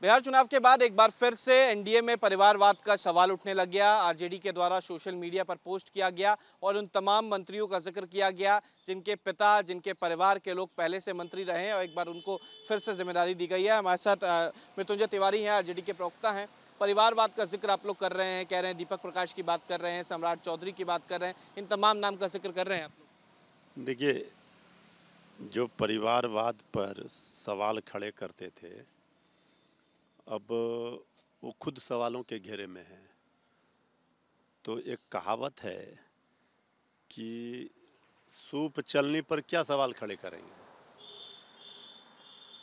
बिहार चुनाव के बाद एक बार फिर से एनडीए में परिवारवाद का सवाल उठने लग गया। आरजेडी के द्वारा सोशल मीडिया पर पोस्ट किया गया और उन तमाम मंत्रियों का जिक्र किया गया जिनके पिता, जिनके परिवार के लोग पहले से मंत्री रहे हैं और एक बार उनको फिर से जिम्मेदारी दी गई है। हमारे साथ मृत्युंजय तिवारी हैं, आरजेडी के प्रवक्ता हैं। परिवारवाद का जिक्र आप लोग कर रहे हैं, कह रहे हैं दीपक प्रकाश की बात कर रहे हैं, सम्राट चौधरी की बात कर रहे हैं, इन तमाम नाम का जिक्र कर रहे हैं आप लोग। देखिए, जो परिवारवाद पर सवाल खड़े करते थे, अब वो खुद सवालों के घेरे में हैं। तो एक कहावत है कि सूप चलने पर क्या सवाल खड़े करेंगे।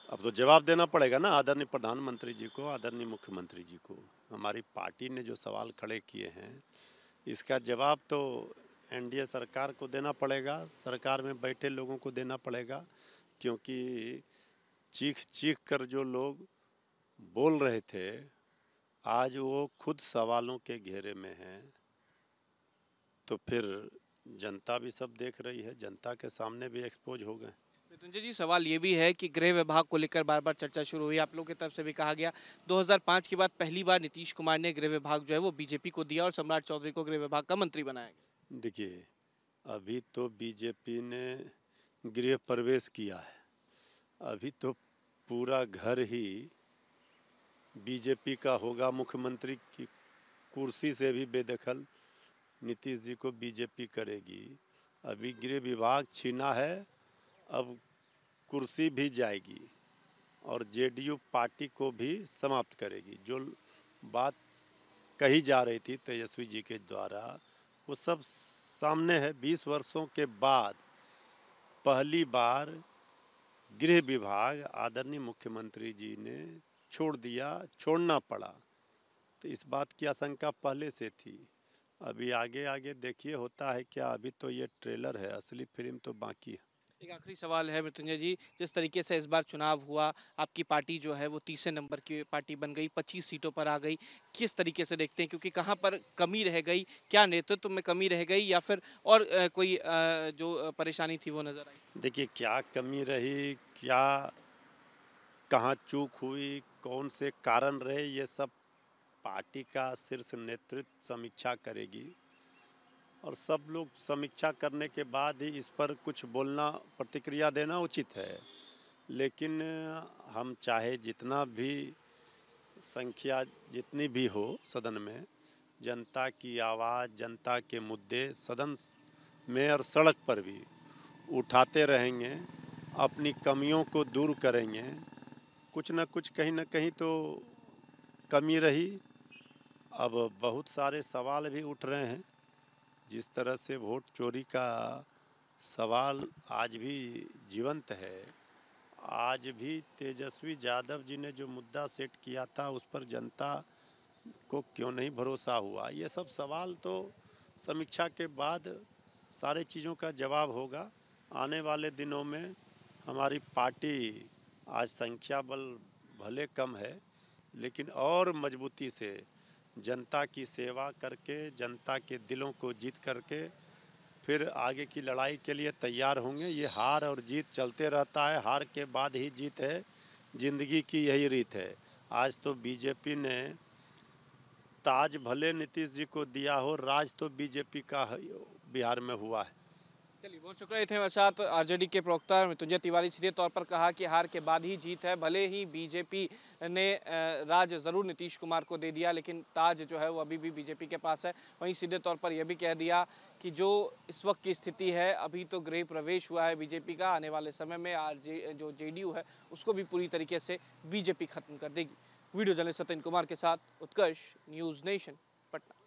अब तो जवाब देना पड़ेगा ना आदरणीय प्रधानमंत्री जी को, आदरणीय मुख्यमंत्री जी को। हमारी पार्टी ने जो सवाल खड़े किए हैं, इसका जवाब तो एनडीए सरकार को देना पड़ेगा, सरकार में बैठे लोगों को देना पड़ेगा, क्योंकि चीख चीख कर जो लोग बोल रहे थे, आज वो खुद सवालों के घेरे में हैं। तो फिर जनता भी सब देख रही है, जनता के सामने भी एक्सपोज हो गए। मृत्युंजय जी, सवाल ये भी है कि गृह विभाग को लेकर बार बार चर्चा शुरू हुई, आप लोगों की तरफ से भी कहा गया 2005 के बाद पहली बार नीतीश कुमार ने गृह विभाग जो है वो बीजेपी को दिया और सम्राट चौधरी को गृह विभाग का मंत्री बनाया गया। देखिए, अभी तो बीजेपी ने गृह प्रवेश किया है, अभी तो पूरा घर ही बीजेपी का होगा। मुख्यमंत्री की कुर्सी से भी बेदखल नीतीश जी को बीजेपी करेगी। अभी गृह विभाग छीना है, अब कुर्सी भी जाएगी और जेडीयू पार्टी को भी समाप्त करेगी। जो बात कही जा रही थी तेजस्वी जी के द्वारा, वो सब सामने है। 20 वर्षों के बाद पहली बार गृह विभाग आदरणीय मुख्यमंत्री जी ने छोड़ दिया, छोड़ना पड़ा। तो इस बात की आशंका पहले से थी। अभी आगे आगे देखिए होता है क्या। अभी तो ये ट्रेलर है, असली फिल्म तो बाकी है। एक आखिरी सवाल है मृत्युंजय जी, जिस तरीके से इस बार चुनाव हुआ, आपकी पार्टी जो है वो तीसरे नंबर की पार्टी बन गई, 25 सीटों पर आ गई, किस तरीके से देखते हैं? क्योंकि कहाँ पर कमी रह गई, क्या नेतृत्व में कमी रह गई या फिर और कोई जो परेशानी थी वो नजर आई? देखिए, क्या कमी रही, क्या कहाँ चूक हुई, कौन से कारण रहे, ये सब पार्टी का शीर्ष नेतृत्व समीक्षा करेगी और सब लोग समीक्षा करने के बाद ही इस पर कुछ बोलना, प्रतिक्रिया देना उचित है। लेकिन हम चाहे जितना भी संख्या जितनी भी हो सदन में, जनता की आवाज़, जनता के मुद्दे सदन में और सड़क पर भी उठाते रहेंगे, अपनी कमियों को दूर करेंगे। कुछ न कुछ कहीं न कहीं तो कमी रही। अब बहुत सारे सवाल भी उठ रहे हैं। जिस तरह से वोट चोरी का सवाल आज भी जीवंत है, आज भी तेजस्वी यादव जी ने जो मुद्दा सेट किया था उस पर जनता को क्यों नहीं भरोसा हुआ, ये सब सवाल तो समीक्षा के बाद सारे चीज़ों का जवाब होगा। आने वाले दिनों में हमारी पार्टी आज संख्या बल भले कम है, लेकिन और मजबूती से जनता की सेवा करके, जनता के दिलों को जीत करके फिर आगे की लड़ाई के लिए तैयार होंगे। ये हार और जीत चलते रहता है, हार के बाद ही जीत है, ज़िंदगी की यही रीत है। आज तो बीजेपी ने ताज भले नीतीश जी को दिया हो, राज तो बीजेपी का बिहार में हुआ है। चलिए, बहुत शुक्रिया। थे मेरे साथ आरजेडी के प्रवक्ता मृत्युंजय तिवारी सीधे तौर पर कहा कि हार के बाद ही जीत है। भले ही बीजेपी ने राज जरूर नीतीश कुमार को दे दिया, लेकिन ताज जो है वो अभी भी बीजेपी के पास है। वहीं सीधे तौर पर यह भी कह दिया कि जो इस वक्त की स्थिति है, अभी तो गृह प्रवेश हुआ है बीजेपी का, आने वाले समय में जो जेडीयू है उसको भी पूरी तरीके से बीजेपी खत्म कर देगी। वीडियो जर्नलिस्ट सत्येंद्र कुमार के साथ उत्कर्ष, न्यूज़ नेशन, पटना।